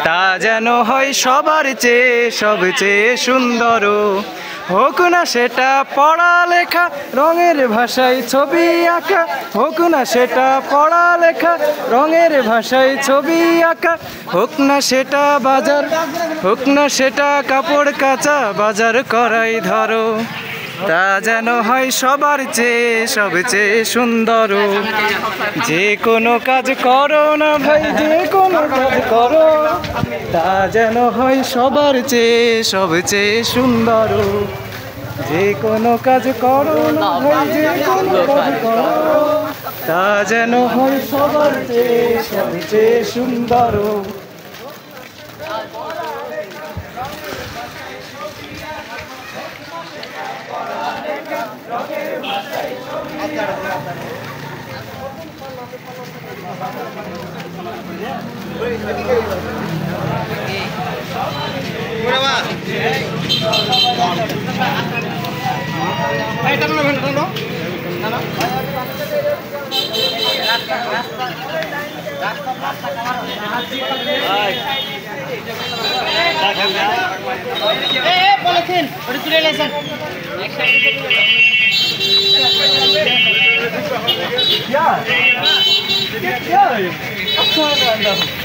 তা যেন হয় সবার চেয়ে সবচেয়ে সুন্দর। হোক না সেটা পড়ালেখা রঙের ভাষায় ছবি আঁকা, হোক না সেটা পড়ালেখা রঙের ভাষায় ছবি আঁকা, হোক না সেটা বাজার, হোক না সেটা কাপড় কাচা বাজার করাই ধরো। তা যেন হয় সবার চেয়ে সবচেয়ে সুন্দর। যে কোনো কাজ করো না ভাই, যে কোনো কাজ করো, তা যেন হয় সবার চেয়ে সবচেয়ে সুন্দর। যে কোনো কাজ করো না ভাই, যে কোনো কাজ করো, তা যেন হয় সবার চেয়ে সবচেয়ে সুন্দর। পলিথিন ওটা তুলে লেছেন Yeah.